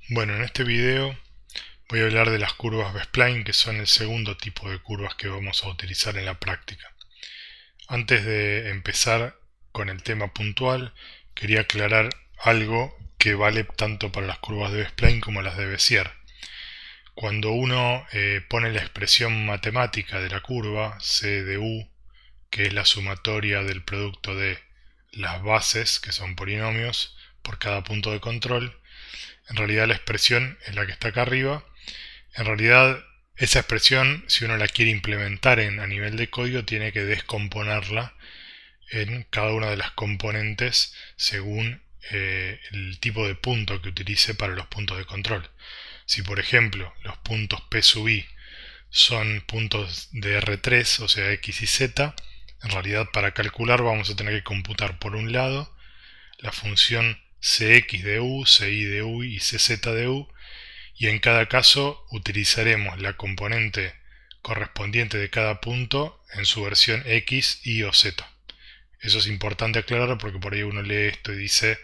Bueno, en este video voy a hablar de las curvas B-spline, que son el segundo tipo de curvas que vamos a utilizar en la práctica. Antes de empezar con el tema puntual, quería aclarar algo que vale tanto para las curvas de B-spline como las de Bézier. Cuando uno pone la expresión matemática de la curva, C de U, que es la sumatoria del producto de las bases, que son polinomios, por cada punto de control, en realidad la expresión es la que está acá arriba. En realidad esa expresión, si uno la quiere implementar a nivel de código, tiene que descomponerla en cada una de las componentes según el tipo de punto que utilice para los puntos de control. Si por ejemplo los puntos P sub i son puntos de R3, o sea X y Z, en realidad para calcular vamos a tener que computar por un lado la función Cx de u, Ci de u y Cz de u, y en cada caso utilizaremos la componente correspondiente de cada punto en su versión X, Y o Z. Eso es importante aclarar porque por ahí uno lee esto y dice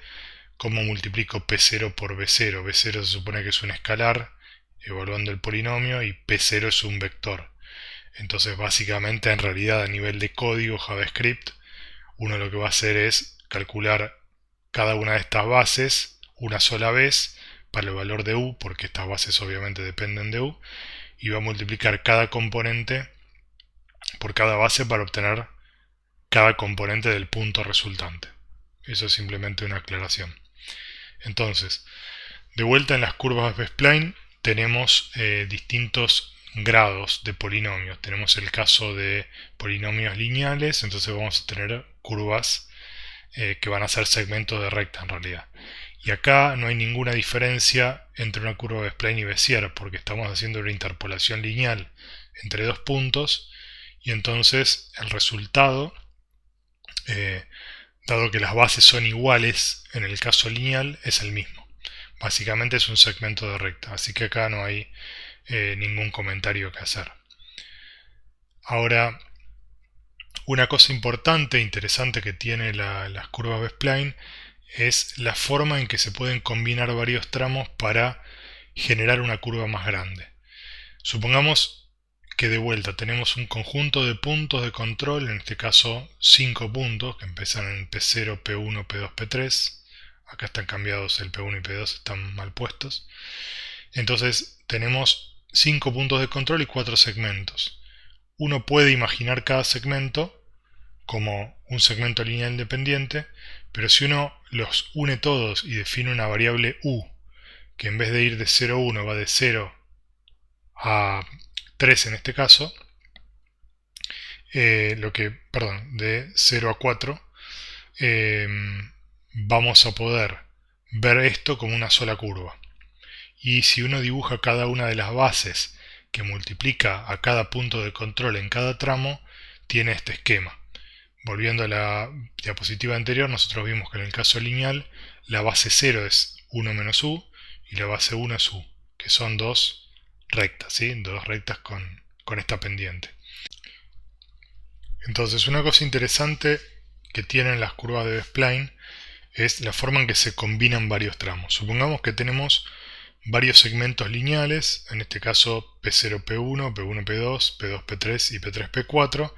¿cómo multiplico P0 por B0? B0 se supone que es un escalar evaluando el polinomio y P0 es un vector. Entonces básicamente en realidad a nivel de código JavaScript uno lo que va a hacer es calcular cada una de estas bases una sola vez para el valor de u, porque estas bases obviamente dependen de u, y va a multiplicar cada componente por cada base para obtener cada componente del punto resultante. Eso es simplemente una aclaración. Entonces, de vuelta en las curvas B-spline tenemos distintos grados de polinomios. Tenemos el caso de polinomios lineales, entonces vamos a tener curvas que van a ser segmentos de recta en realidad. Y acá no hay ninguna diferencia entre una curva B-spline y Bézier, porque estamos haciendo una interpolación lineal entre dos puntos, y entonces el resultado, dado que las bases son iguales en el caso lineal, es el mismo. Básicamente es un segmento de recta, así que acá no hay ningún comentario que hacer. Ahora, una cosa importante e interesante que tiene las curvas B-spline es la forma en que se pueden combinar varios tramos para generar una curva más grande. Supongamos que de vuelta tenemos un conjunto de puntos de control, en este caso 5 puntos que empiezan en P0, P1, P2, P3. Acá están cambiados el P1 y P2, están mal puestos. Entonces tenemos 5 puntos de control y 4 segmentos. Uno puede imaginar cada segmento como un segmento lineal independiente, pero si uno los une todos y define una variable u, que en vez de ir de 0 a 1 va de 0 a 3 en este caso, de 0 a 4, vamos a poder ver esto como una sola curva. Y si uno dibuja cada una de las bases que multiplica a cada punto de control en cada tramo, tiene este esquema. Volviendo a la diapositiva anterior, nosotros vimos que en el caso lineal la base 0 es 1 menos u y la base 1 es u, que son dos rectas, ¿sí? Dos rectas con esta pendiente. Entonces, una cosa interesante que tienen las curvas de B-spline es la forma en que se combinan varios tramos. Supongamos que tenemos varios segmentos lineales, en este caso P0, P1, P1, P2, P2, P3 y P3, P4,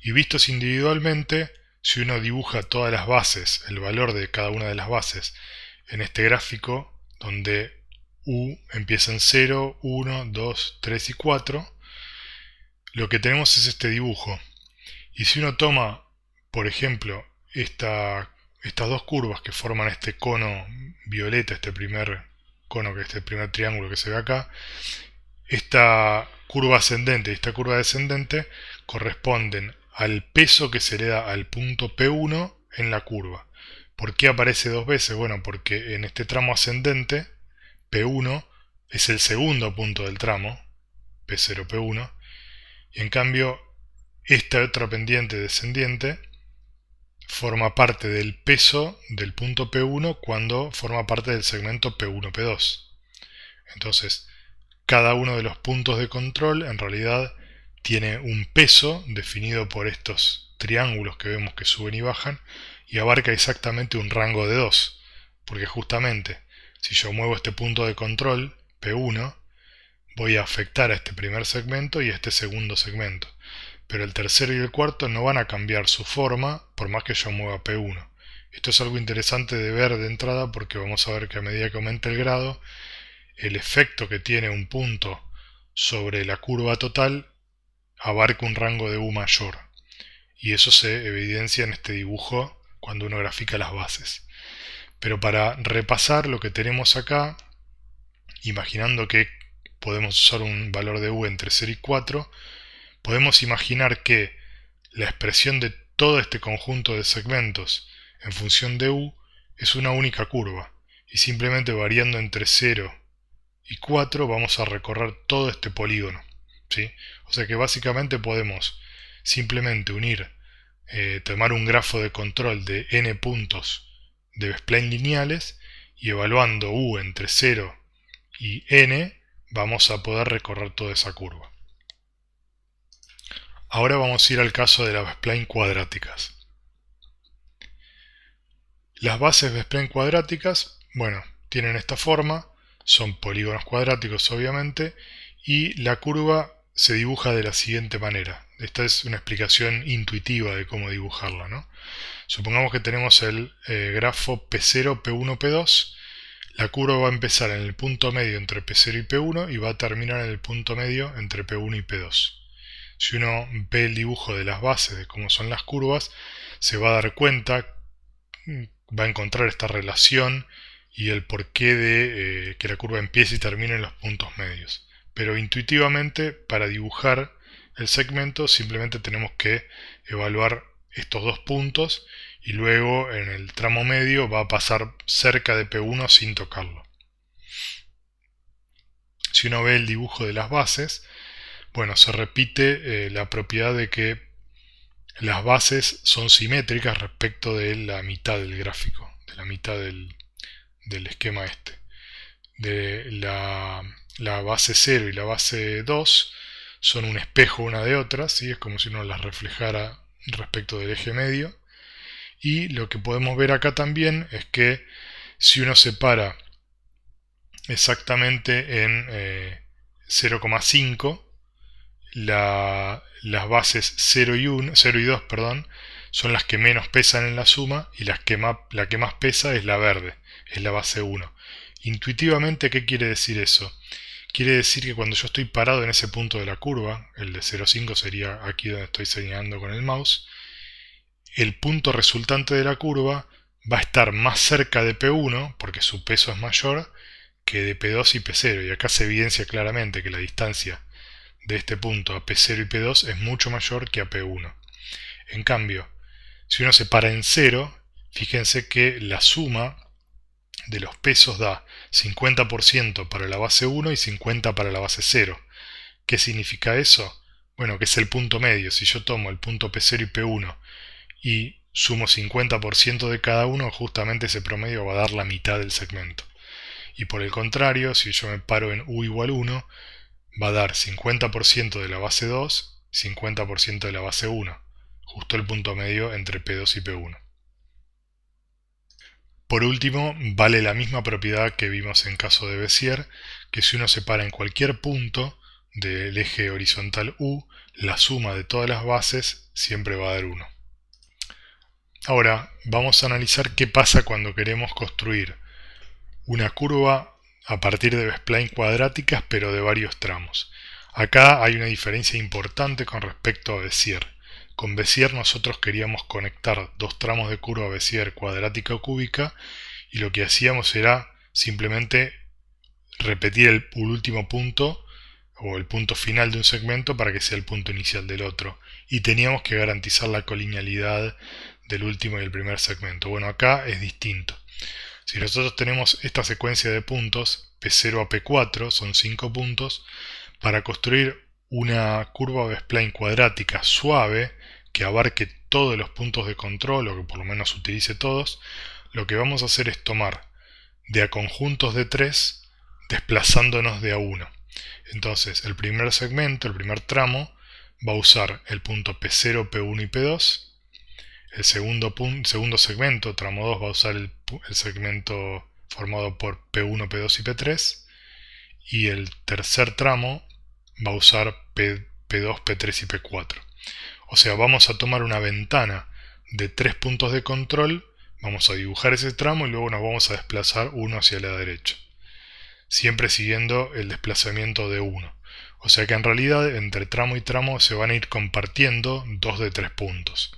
y vistos individualmente, si uno dibuja todas las bases, el valor de cada una de las bases en este gráfico, donde u empieza en 0, 1, 2, 3 y 4, lo que tenemos es este dibujo. Y si uno toma, por ejemplo, estas dos curvas que forman este cono violeta, este primer cono, que es este primer triángulo que se ve acá, esta curva ascendente y esta curva descendente corresponden al peso que se le da al punto P1 en la curva. ¿Por qué aparece dos veces? Bueno, porque en este tramo ascendente, P1 es el segundo punto del tramo, P0, P1, y en cambio esta otra pendiente descendiente forma parte del peso del punto P1 cuando forma parte del segmento P1, P2. Entonces, cada uno de los puntos de control en realidad tiene un peso definido por estos triángulos que vemos que suben y bajan y abarca exactamente un rango de 2, porque justamente Si yo muevo este punto de control, P1, voy a afectar a este primer segmento y a este segundo segmento. Pero el tercero y el cuarto no van a cambiar su forma por más que yo mueva P1. Esto es algo interesante de ver de entrada porque vamos a ver que a medida que aumenta el grado, el efecto que tiene un punto sobre la curva total abarca un rango de U mayor. Y eso se evidencia en este dibujo cuando uno grafica las bases. Pero para repasar lo que tenemos acá, imaginando que podemos usar un valor de U entre 0 y 4, podemos imaginar que la expresión de todo este conjunto de segmentos en función de U es una única curva, y simplemente variando entre 0 y 4 vamos a recorrer todo este polígono, ¿sí? O sea que básicamente podemos simplemente tomar un grafo de control de n puntos de B-spline lineales y evaluando U entre 0 y n vamos a poder recorrer toda esa curva. Ahora vamos a ir al caso de las B-spline cuadráticas. Las bases B-spline cuadráticas, bueno, tienen esta forma, son polígonos cuadráticos obviamente, y la curva se dibuja de la siguiente manera. Esta es una explicación intuitiva de cómo dibujarla, ¿no? Supongamos que tenemos el grafo P0, P1, P2. La curva va a empezar en el punto medio entre P0 y P1 y va a terminar en el punto medio entre P1 y P2. Si uno ve el dibujo de las bases de cómo son las curvas, se va a dar cuenta, va a encontrar esta relación y el porqué de que la curva empiece y termine en los puntos medios. Pero intuitivamente, para dibujar el segmento, simplemente tenemos que evaluar estos dos puntos y luego en el tramo medio va a pasar cerca de P1 sin tocarlo. Si uno ve el dibujo de las bases, bueno, se repite la propiedad de que las bases son simétricas respecto de la mitad del gráfico, de la mitad del esquema este. De la base 0 y la base 2 son un espejo una de otra, ¿sí? Es como si uno las reflejara respecto del eje medio. Y lo que podemos ver acá también es que si uno separa exactamente en 0,5, las bases 0 y 2 son las que menos pesan en la suma y la que más pesa es la verde, es la base 1. Intuitivamente, ¿qué quiere decir eso? Quiere decir que cuando yo estoy parado en ese punto de la curva, el de 0,5 sería aquí donde estoy señalando con el mouse, el punto resultante de la curva va a estar más cerca de P1, porque su peso es mayor, que de P2 y P0. Y acá se evidencia claramente que la distancia de este punto a P0 y P2 es mucho mayor que a P1. En cambio, si uno se para en 0, fíjense que la suma de los pesos da 50% para la base 1 y 50% para la base 0. ¿Qué significa eso? Bueno, que es el punto medio. Si yo tomo el punto P0 y P1 y sumo 50% de cada uno, justamente ese promedio va a dar la mitad del segmento. Y por el contrario, si yo me paro en U igual 1, va a dar 50% de la base 2 y 50% de la base 1, justo el punto medio entre P2 y P1. Por último, vale la misma propiedad que vimos en caso de Bézier, que si uno se para en cualquier punto del eje horizontal U, la suma de todas las bases siempre va a dar 1. Ahora vamos a analizar qué pasa cuando queremos construir una curva a partir de B-spline cuadráticas pero de varios tramos. Acá hay una diferencia importante con respecto a Bézier. Con Bézier nosotros queríamos conectar dos tramos de curva Bézier cuadrática o cúbica y lo que hacíamos era simplemente repetir el último punto o el punto final de un segmento para que sea el punto inicial del otro y teníamos que garantizar la colinealidad del último y el primer segmento. Bueno, acá es distinto. Si nosotros tenemos esta secuencia de puntos, P0 a P4, son 5 puntos, para construir una curva B-spline cuadrática suave que abarque todos los puntos de control, o que por lo menos utilice todos, lo que vamos a hacer es tomar de a conjuntos de 3, desplazándonos de a 1. Entonces, el primer segmento, el primer tramo, va a usar el punto P0, P1 y P2. El segundo segmento, tramo 2, va a usar el segmento formado por P1, P2 y P3, y el tercer tramo va a usar P2, P3 y P4. O sea, vamos a tomar una ventana de 3 puntos de control, vamos a dibujar ese tramo y luego nos vamos a desplazar uno hacia la derecha, siempre siguiendo el desplazamiento de 1. O sea que en realidad entre tramo y tramo se van a ir compartiendo 2 de 3 puntos.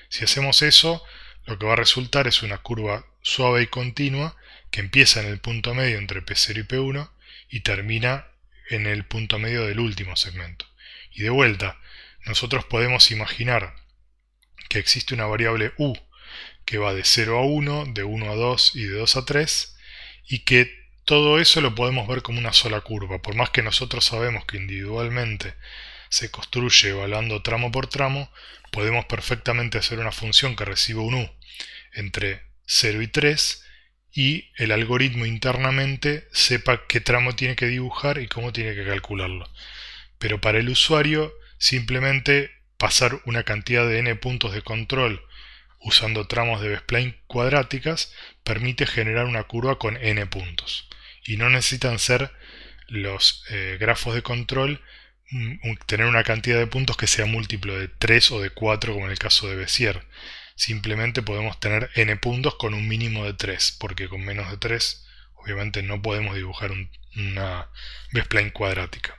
Si hacemos eso, lo que va a resultar es una curva suave y continua que empieza en el punto medio entre P0 y P1 y termina en el punto medio del último segmento. Y de vuelta, nosotros podemos imaginar que existe una variable u que va de 0 a 1, de 1 a 2 y de 2 a 3, y que todo eso lo podemos ver como una sola curva. Por más que nosotros sabemos que individualmente se construye evaluando tramo por tramo, podemos perfectamente hacer una función que recibe un u entre 0 y 3 y el algoritmo internamente sepa qué tramo tiene que dibujar y cómo tiene que calcularlo. Pero para el usuario, simplemente pasar una cantidad de n puntos de control usando tramos de B-spline cuadráticas permite generar una curva con n puntos. Y no necesitan ser los grafos de control tener una cantidad de puntos que sea múltiplo de 3 o de 4 como en el caso de Bézier. Simplemente podemos tener n puntos con un mínimo de 3, porque con menos de 3 obviamente no podemos dibujar una B-spline cuadrática.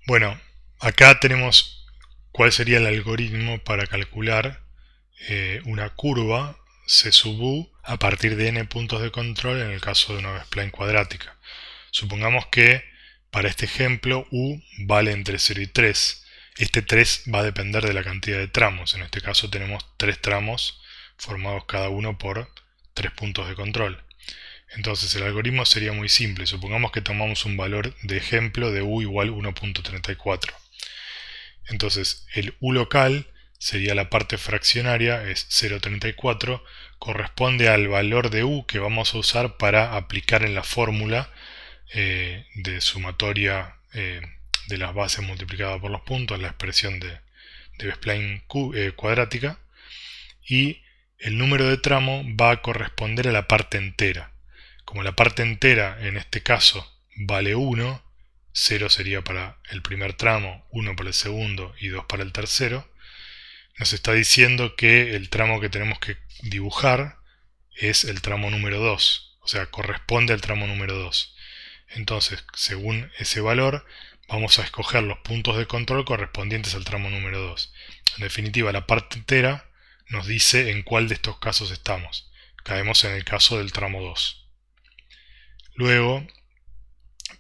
Bueno, acá tenemos cuál sería el algoritmo para calcular una curva C sub u a partir de n puntos de control en el caso de una B-spline cuadrática. Supongamos que para este ejemplo u vale entre 0 y 3. Este 3 va a depender de la cantidad de tramos. En este caso tenemos 3 tramos formados cada uno por 3 puntos de control. Entonces el algoritmo sería muy simple. Supongamos que tomamos un valor de ejemplo de u igual 1.34. Entonces el u local sería la parte fraccionaria, es 0.34, corresponde al valor de u que vamos a usar para aplicar en la fórmula de sumatoria de las bases multiplicada por los puntos, la expresión de B-spline cuadrática, y el número de tramo va a corresponder a la parte entera. Como la parte entera en este caso vale 1, 0 sería para el primer tramo, 1 para el segundo y 2 para el tercero, nos está diciendo que el tramo que tenemos que dibujar es el tramo número 2, o sea, corresponde al tramo número 2. Entonces, según ese valor, vamos a escoger los puntos de control correspondientes al tramo número 2. En definitiva, la parte entera nos dice en cuál de estos casos estamos. Caemos en el caso del tramo 2. Luego,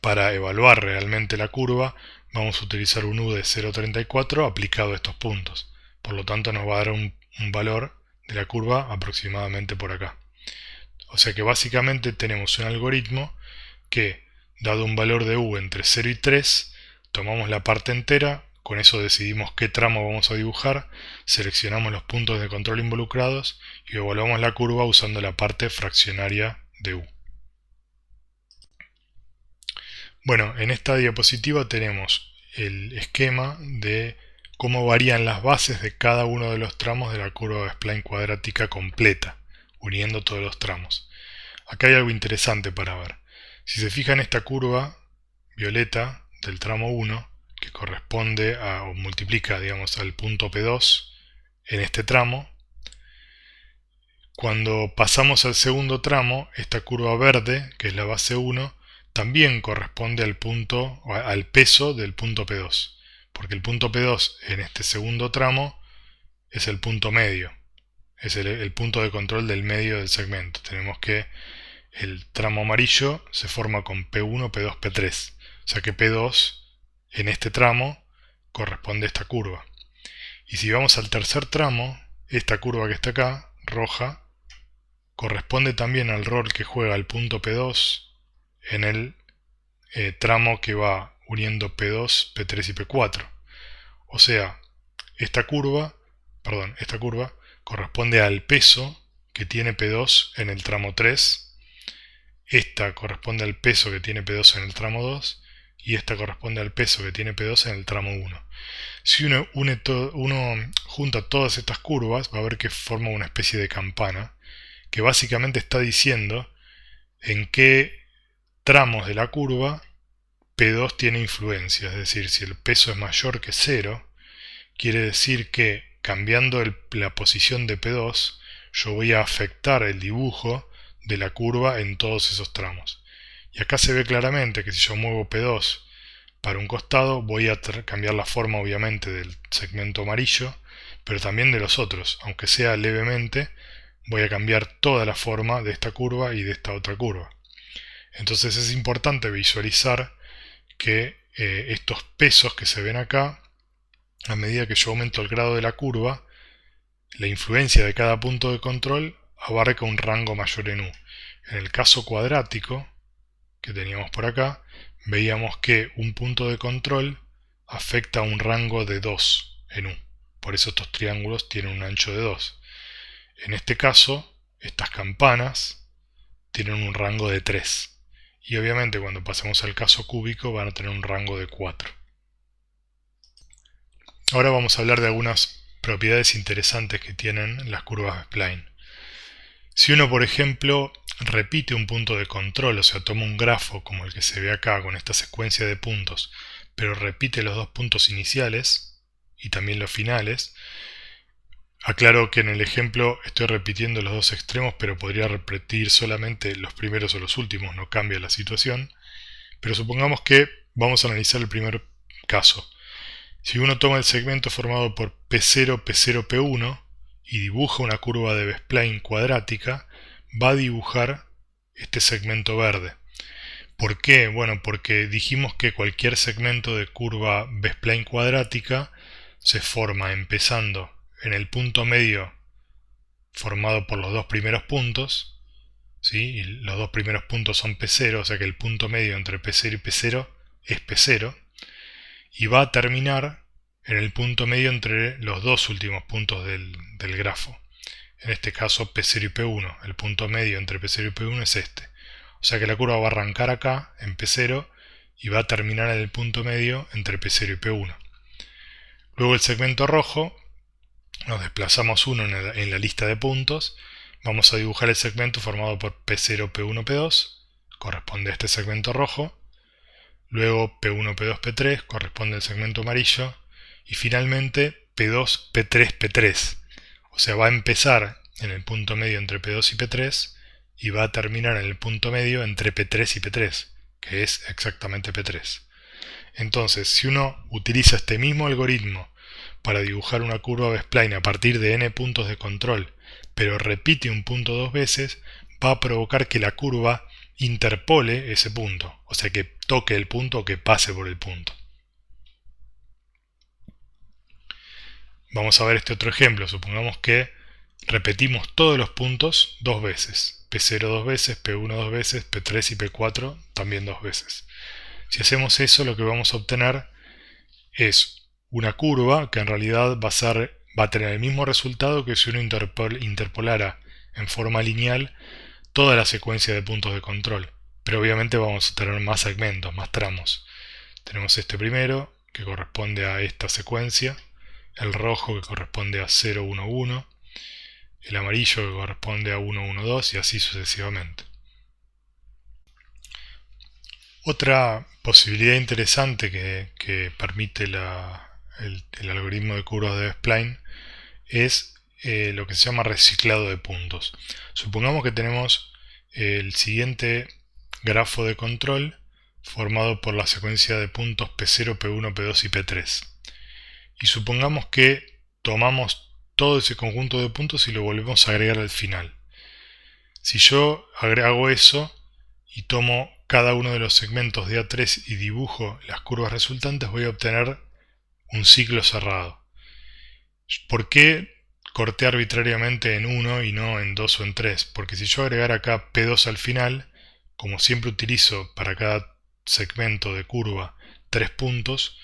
para evaluar realmente la curva, vamos a utilizar un u de 0.34 aplicado a estos puntos. Por lo tanto, nos va a dar un valor de la curva aproximadamente por acá. O sea que básicamente tenemos un algoritmo que, dado un valor de u entre 0 y 3, tomamos la parte entera, con eso decidimos qué tramo vamos a dibujar, seleccionamos los puntos de control involucrados y evaluamos la curva usando la parte fraccionaria de u. Bueno, en esta diapositiva tenemos el esquema de cómo varían las bases de cada uno de los tramos de la curva de spline cuadrática completa, uniendo todos los tramos. Acá hay algo interesante para ver. Si se fijan, esta curva violeta del tramo 1, que corresponde a, o multiplica, digamos, al punto P2 en este tramo, cuando pasamos al segundo tramo, esta curva verde, que es la base 1, también corresponde al punto, al peso del punto P2, porque el punto P2 en este segundo tramo es el punto medio, es el punto de control del medio del segmento. Tenemos que el tramo amarillo se forma con P1, P2, P3. O sea que P2 en este tramo corresponde a esta curva. Y si vamos al tercer tramo, esta curva que está acá, roja, corresponde también al rol que juega el punto P2 en el tramo que va uniendo P2, P3 y P4. O sea, esta curva corresponde al peso que tiene P2 en el tramo 3. Esta corresponde al peso que tiene P2 en el tramo 2 y esta corresponde al peso que tiene P2 en el tramo 1. Si uno junta todas estas curvas, va a ver que forma una especie de campana que básicamente está diciendo en qué tramos de la curva P2 tiene influencia. Es decir, si el peso es mayor que 0, quiere decir que cambiando la posición de P2, yo voy a afectar el dibujo de la curva en todos esos tramos. Y acá se ve claramente que si yo muevo P2 para un costado, voy a cambiar la forma obviamente del segmento amarillo, pero también de los otros, aunque sea levemente, voy a cambiar toda la forma de esta curva y de esta otra curva. Entonces es importante visualizar que estos pesos que se ven acá, a medida que yo aumento el grado de la curva, la influencia de cada punto de control abarca un rango mayor en U. En el caso cuadrático que teníamos por acá, veíamos que un punto de control afecta a un rango de 2 en U. Por eso estos triángulos tienen un ancho de 2. En este caso, estas campanas tienen un rango de 3. Y obviamente cuando pasemos al caso cúbico van a tener un rango de 4. Ahora vamos a hablar de algunas propiedades interesantes que tienen las curvas spline. Si uno, por ejemplo, repite un punto de control, o sea, toma un grafo como el que se ve acá con esta secuencia de puntos, pero repite los dos puntos iniciales y también los finales. Aclaro que en el ejemplo estoy repitiendo los dos extremos, pero podría repetir solamente los primeros o los últimos, no cambia la situación. Pero supongamos que vamos a analizar el primer caso. Si uno toma el segmento formado por P0, P0, P1 y dibuja una curva de B-spline cuadrática, va a dibujar este segmento verde. ¿Por qué? Bueno, porque dijimos que cualquier segmento de curva B-spline cuadrática se forma empezando en el punto medio formado por los dos primeros puntos, ¿sí? Y los dos primeros puntos son P0, o sea que el punto medio entre P0 y P0 es P0, y va a terminar en el punto medio entre los dos últimos puntos del grafo. En este caso P0 y P1, el punto medio entre P0 y P1 es este. O sea que la curva va a arrancar acá en P0 y va a terminar en el punto medio entre P0 y P1. Luego el segmento rojo, nos desplazamos uno en la lista de puntos, vamos a dibujar el segmento formado por P0, P1, P2, corresponde a este segmento rojo, luego P1, P2, P3, corresponde al segmento amarillo, y finalmente P2, P3, P3, o sea va a empezar en el punto medio entre P2 y P3 y va a terminar en el punto medio entre P3 y P3, que es exactamente P3. Entonces, si uno utiliza este mismo algoritmo para dibujar una curva B-spline a partir de n puntos de control, pero repite un punto dos veces, va a provocar que la curva interpole ese punto, o sea que toque el punto o que pase por el punto. Vamos a ver este otro ejemplo. Supongamos que repetimos todos los puntos dos veces. P0 dos veces, P1 dos veces, P3 y P4 también dos veces. Si hacemos eso, lo que vamos a obtener es una curva que en realidad va a tener el mismo resultado que si uno interpolara en forma lineal toda la secuencia de puntos de control. Pero obviamente vamos a tener más segmentos, más tramos. Tenemos este primero, que corresponde a esta secuencia, el rojo que corresponde a 0, 1, 1, el amarillo que corresponde a 1, 1, 2 y así sucesivamente. Otra posibilidad interesante que permite el algoritmo de curvas de B-spline es lo que se llama reciclado de puntos. Supongamos que tenemos el siguiente grafo de control formado por la secuencia de puntos P0, P1, P2 y P3. Y supongamos que tomamos todo ese conjunto de puntos y lo volvemos a agregar al final. Si yo hago eso y tomo cada uno de los segmentos de A3 y dibujo las curvas resultantes, voy a obtener un ciclo cerrado. ¿Por qué corté arbitrariamente en 1 y no en 2 o en 3? Porque si yo agregara acá P2 al final, como siempre utilizo para cada segmento de curva 3 puntos,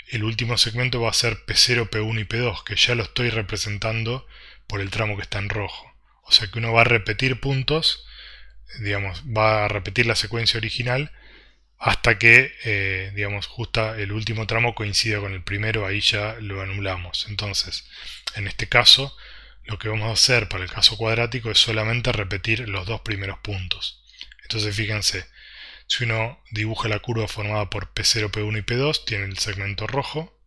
el último segmento va a ser P0, P1 y P2, que ya lo estoy representando por el tramo que está en rojo. O sea que uno va a repetir puntos, digamos, va a repetir la secuencia original hasta que, digamos, justo el último tramo coincida con el primero, ahí ya lo anulamos. Entonces, en este caso, lo que vamos a hacer para el caso cuadrático es solamente repetir los dos primeros puntos. Entonces fíjense, si uno dibuja la curva formada por P0, P1 y P2, tiene el segmento rojo,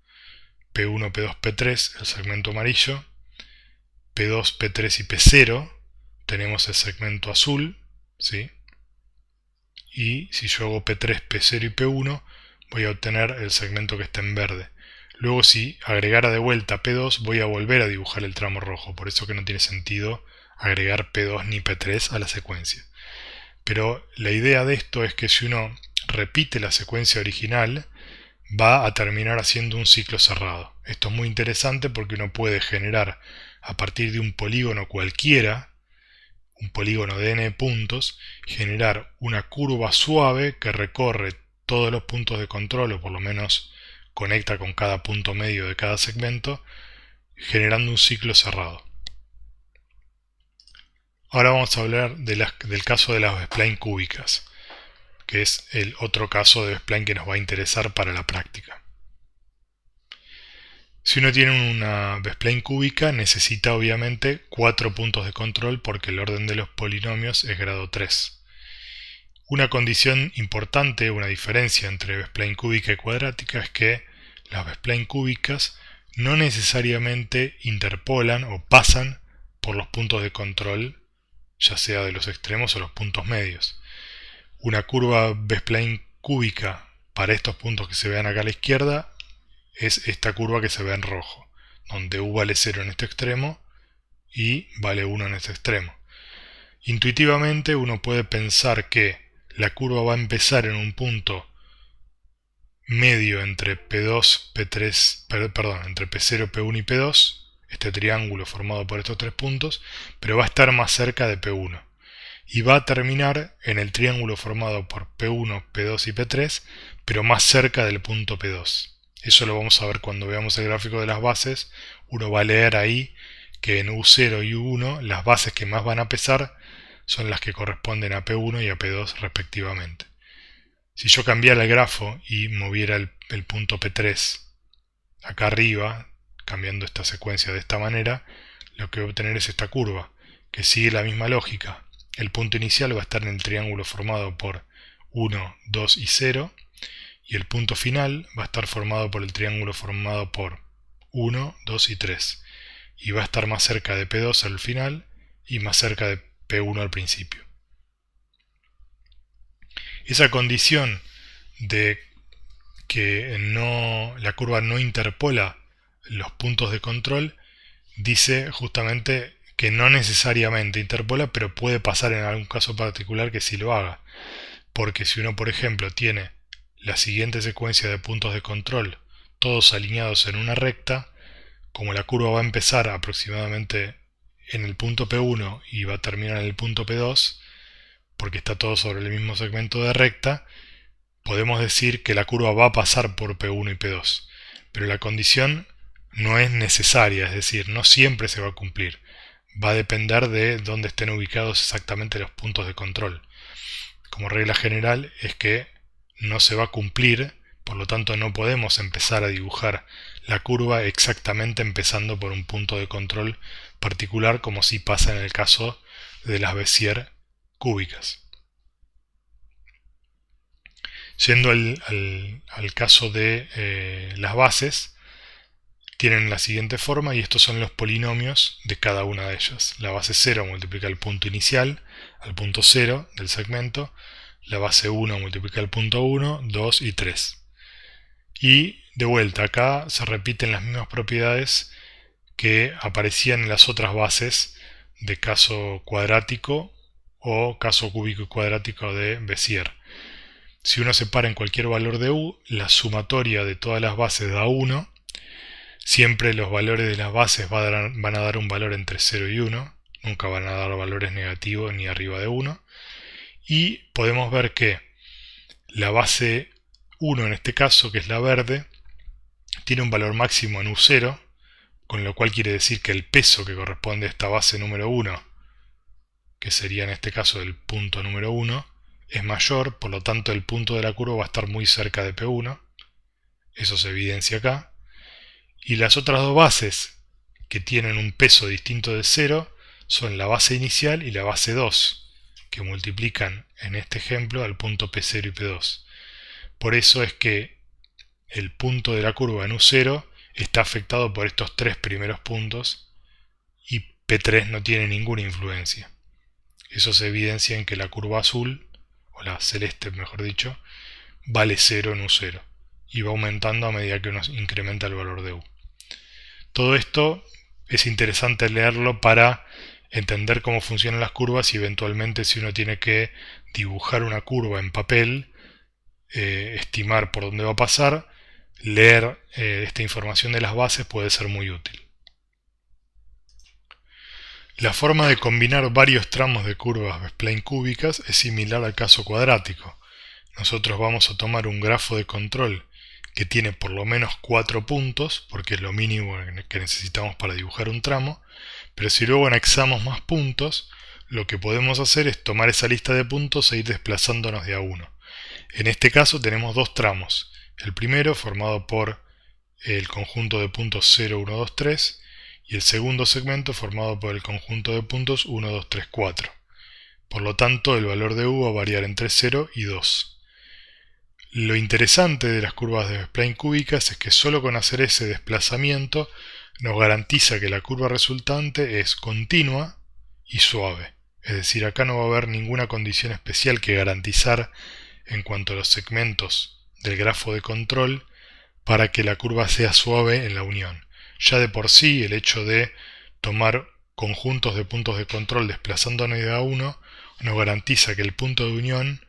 P1, P2, P3, el segmento amarillo, P2, P3 y P0, tenemos el segmento azul, ¿sí? Y si yo hago P3, P0 y P1, voy a obtener el segmento que está en verde. Luego si agregara de vuelta P2, voy a volver a dibujar el tramo rojo, por eso que no tiene sentido agregar P2 ni P3 a la secuencia. Pero la idea de esto es que si uno repite la secuencia original, va a terminar haciendo un ciclo cerrado. Esto es muy interesante porque uno puede generar a partir de un polígono cualquiera, un polígono de n puntos, generar una curva suave que recorre todos los puntos de control, o por lo menos conecta con cada punto medio de cada segmento, generando un ciclo cerrado. Ahora vamos a hablar del caso de las B-spline cúbicas, que es el otro caso de B-spline que nos va a interesar para la práctica. Si uno tiene una B-spline cúbica, necesita obviamente 4 puntos de control porque el orden de los polinomios es grado 3. Una condición importante, una diferencia entre B-spline cúbica y cuadrática es que las B-spline cúbicas no necesariamente interpolan o pasan por los puntos de control, ya sea de los extremos o los puntos medios. Una curva B-spline cúbica para estos puntos que se vean acá a la izquierda es esta curva que se ve en rojo, donde u vale 0 en este extremo y vale 1 en este extremo. Intuitivamente uno puede pensar que la curva va a empezar en un punto medio entre P2, P3, perdón, entre P0, P1 y P2, este triángulo formado por estos tres puntos, pero va a estar más cerca de P1. Y va a terminar en el triángulo formado por P1, P2 y P3, pero más cerca del punto P2. Eso lo vamos a ver cuando veamos el gráfico de las bases. Uno va a leer ahí que en U0 y U1 las bases que más van a pesar son las que corresponden a P1 y a P2 respectivamente. Si yo cambiara el grafo y moviera el punto P3 acá arriba, cambiando esta secuencia de esta manera, lo que voy a obtener es esta curva, que sigue la misma lógica. El punto inicial va a estar en el triángulo formado por 1, 2 y 0, y el punto final va a estar formado por el triángulo formado por 1, 2 y 3, y va a estar más cerca de P2 al final y más cerca de P1 al principio. Esa condición de que la curva no interpola los puntos de control dice justamente que no necesariamente interpola, pero puede pasar en algún caso particular que sí lo haga. Porque si uno, por ejemplo, tiene la siguiente secuencia de puntos de control, todos alineados en una recta, como la curva va a empezar aproximadamente en el punto P1 y va a terminar en el punto P2, porque está todo sobre el mismo segmento de recta, podemos decir que la curva va a pasar por P1 y P2. Pero la condición no es necesaria, es decir, no siempre se va a cumplir. Va a depender de dónde estén ubicados exactamente los puntos de control. Como regla general es que no se va a cumplir, por lo tanto no podemos empezar a dibujar la curva exactamente empezando por un punto de control particular, como sí pasa en el caso de las Bézier cúbicas. Yendo al caso de las bases, tienen la siguiente forma y estos son los polinomios de cada una de ellas. La base 0 multiplica el punto inicial al punto 0 del segmento, la base 1 multiplica el punto 1, 2 y 3. Y de vuelta, acá se repiten las mismas propiedades que aparecían en las otras bases de caso cuadrático o caso cúbico y cuadrático de Bézier. Si uno separa en cualquier valor de u, la sumatoria de todas las bases da 1. Siempre los valores de las bases van a dar un valor entre 0 y 1. Nunca van a dar valores negativos ni arriba de 1. Y podemos ver que la base 1 en este caso, que es la verde, tiene un valor máximo en U0, con lo cual quiere decir que el peso que corresponde a esta base número 1, que sería en este caso el punto número 1, es mayor, por lo tanto el punto de la curva va a estar muy cerca de P1, eso se evidencia acá, y las otras dos bases que tienen un peso distinto de 0 son la base inicial y la base 2, que multiplican en este ejemplo al punto P0 y P2. Por eso es que el punto de la curva en U0 está afectado por estos tres primeros puntos y P3 no tiene ninguna influencia. Eso se evidencia en que la curva azul, o la celeste mejor dicho, vale 0 en U0 y va aumentando a medida que uno incrementa el valor de U. Todo esto es interesante leerlo para entender cómo funcionan las curvas y eventualmente si uno tiene que dibujar una curva en papel, estimar por dónde va a pasar, leer esta información de las bases puede ser muy útil. La forma de combinar varios tramos de curvas B-spline cúbicas es similar al caso cuadrático. Nosotros vamos a tomar un grafo de control que tiene por lo menos 4 puntos, porque es lo mínimo que necesitamos para dibujar un tramo, pero si luego anexamos más puntos, lo que podemos hacer es tomar esa lista de puntos e ir desplazándonos de a uno. En este caso tenemos dos tramos. El primero formado por el conjunto de puntos 0, 1, 2, 3 y el segundo segmento formado por el conjunto de puntos 1, 2, 3, 4. Por lo tanto, el valor de U va a variar entre 0 y 2. Lo interesante de las curvas de B-spline cúbicas es que solo con hacer ese desplazamiento nos garantiza que la curva resultante es continua y suave. Es decir, acá no va a haber ninguna condición especial que garantizar en cuanto a los segmentos del grafo de control para que la curva sea suave en la unión. Ya de por sí, el hecho de tomar conjuntos de puntos de control desplazándonos de a uno nos garantiza que el punto de unión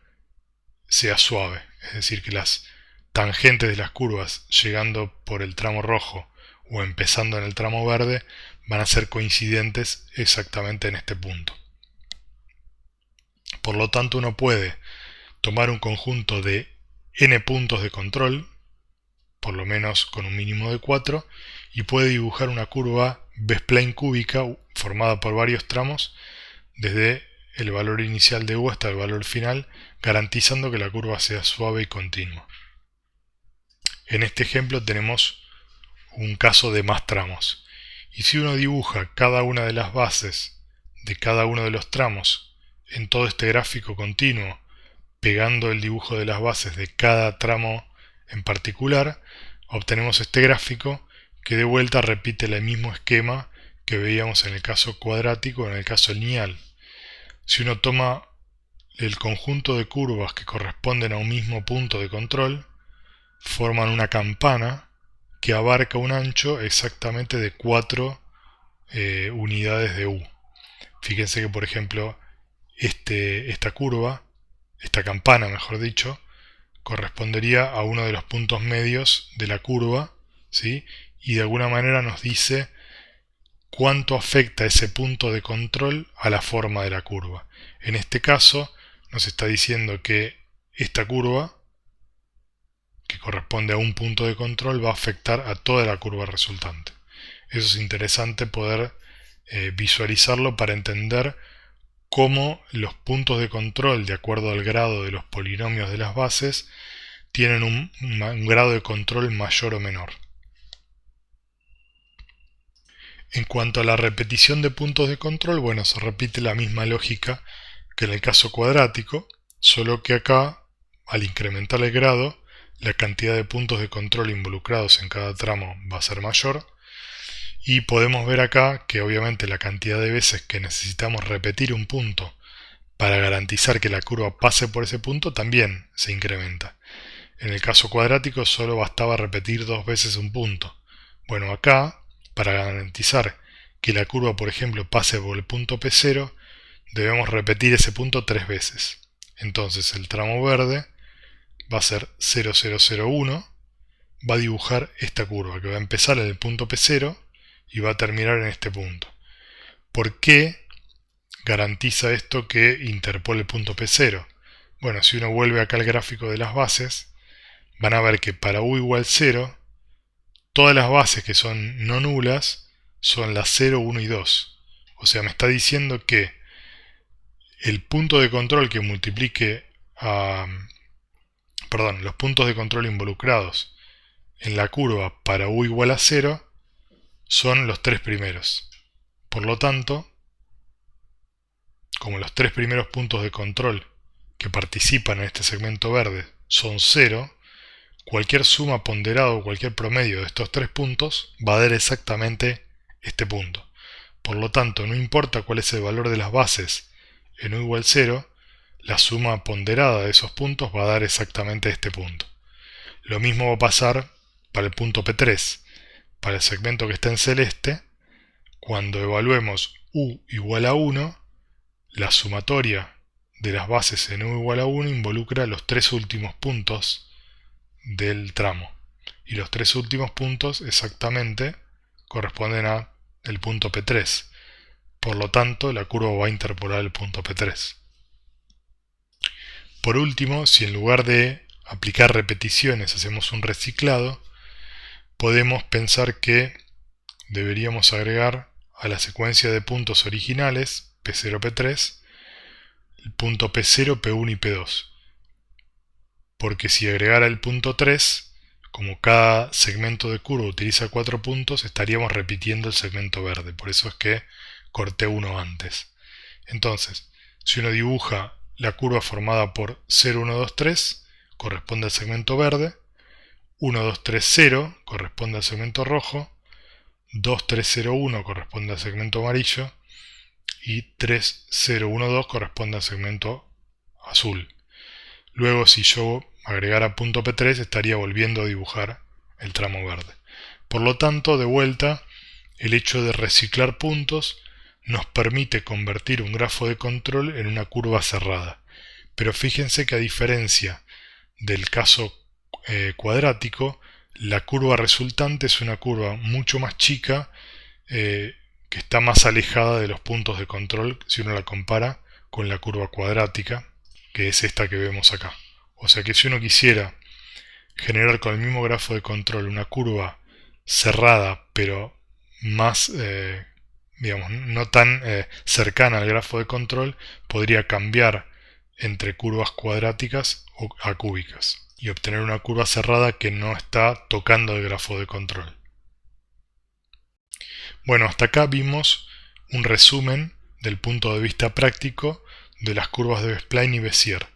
sea suave. Es decir, que las tangentes de las curvas llegando por el tramo rojo o empezando en el tramo verde van a ser coincidentes exactamente en este punto. Por lo tanto, uno puede tomar un conjunto de n puntos de control, por lo menos con un mínimo de 4, y puede dibujar una curva B-spline cúbica formada por varios tramos desde el valor inicial de U hasta el valor final, garantizando que la curva sea suave y continua. En este ejemplo tenemos un caso de más tramos, y si uno dibuja cada una de las bases de cada uno de los tramos en todo este gráfico continuo, pegando el dibujo de las bases de cada tramo en particular, obtenemos este gráfico que de vuelta repite el mismo esquema que veíamos en el caso cuadrático o en el caso lineal. Si uno toma el conjunto de curvas que corresponden a un mismo punto de control, forman una campana que abarca un ancho exactamente de 4 unidades de U. Fíjense que por ejemplo esta curva, esta campana mejor dicho, correspondería a uno de los puntos medios de la curva, ¿sí? Y de alguna manera nos dice cuánto afecta ese punto de control a la forma de la curva. En este caso nos está diciendo que esta curva, que corresponde a un punto de control, va a afectar a toda la curva resultante. Eso es interesante poder visualizarlo para entender cómo los puntos de control, de acuerdo al grado de los polinomios de las bases, tienen un grado de control mayor o menor. En cuanto a la repetición de puntos de control, bueno, se repite la misma lógica que en el caso cuadrático, solo que acá, al incrementar el grado, la cantidad de puntos de control involucrados en cada tramo va a ser mayor, y podemos ver acá que obviamente la cantidad de veces que necesitamos repetir un punto para garantizar que la curva pase por ese punto también se incrementa. En el caso cuadrático solo bastaba repetir 2 veces un punto. Bueno, acá, para garantizar que la curva, por ejemplo, pase por el punto P0, debemos repetir ese punto 3 veces. Entonces el tramo verde va a ser 0001, va a dibujar esta curva que va a empezar en el punto P0 y va a terminar en este punto. ¿Por qué garantiza esto que interpole el punto P0? Bueno, si uno vuelve acá al gráfico de las bases, van a ver que para U igual 0, todas las bases que son no nulas son las 0, 1 y 2. O sea, me está diciendo que el punto de control que multiplique los puntos de control involucrados en la curva para U igual a 0 son los 3 primeros. Por lo tanto, como los tres primeros puntos de control que participan en este segmento verde son 0, cualquier suma ponderada o cualquier promedio de estos tres puntos va a dar exactamente este punto. Por lo tanto, no importa cuál es el valor de las bases en u igual 0, la suma ponderada de esos puntos va a dar exactamente este punto. Lo mismo va a pasar para el punto P3. Para el segmento que está en celeste, cuando evaluemos u igual a 1, la sumatoria de las bases en u igual a 1 involucra los tres últimos puntos del tramo. Y los tres últimos puntos exactamente corresponden a el punto P3. Por lo tanto, la curva va a interpolar el punto P3. Por último, si en lugar de aplicar repeticiones hacemos un reciclado, podemos pensar que deberíamos agregar a la secuencia de puntos originales P0, P3, el punto P0, P1 y P2. Porque si agregara el punto 3, como cada segmento de curva utiliza 4 puntos, estaríamos repitiendo el segmento verde. Por eso es que corté uno antes. Entonces, si uno dibuja la curva formada por 0, 1, 2, 3, corresponde al segmento verde. 1, 2, 3, 0 corresponde al segmento rojo. 2, 3, 0, 1 corresponde al segmento amarillo. Y 3, 0, 1, 2 corresponde al segmento azul. Luego, si yo agregara punto P3, estaría volviendo a dibujar el tramo verde. Por lo tanto, de vuelta, el hecho de reciclar puntos nos permite convertir un grafo de control en una curva cerrada. Pero fíjense que a diferencia del caso cuadrático, la curva resultante es una curva mucho más chica, que está más alejada de los puntos de control si uno la compara con la curva cuadrática, que es esta que vemos acá. O sea que si uno quisiera generar con el mismo grafo de control una curva cerrada, pero más, digamos, no tan cercana al grafo de control, podría cambiar entre curvas cuadráticas a cúbicas y obtener una curva cerrada que no está tocando el grafo de control. Bueno, hasta acá vimos un resumen del punto de vista práctico de las curvas de B-spline y Bézier.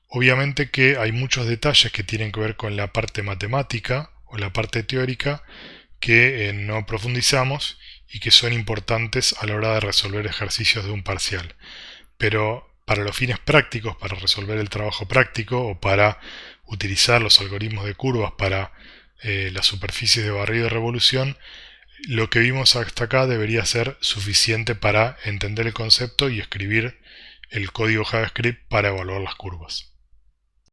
Obviamente que hay muchos detalles que tienen que ver con la parte matemática o la parte teórica que no profundizamos y que son importantes a la hora de resolver ejercicios de un parcial. Pero para los fines prácticos, para resolver el trabajo práctico o para utilizar los algoritmos de curvas para las superficies de barrido y revolución, lo que vimos hasta acá debería ser suficiente para entender el concepto y escribir el código JavaScript para evaluar las curvas.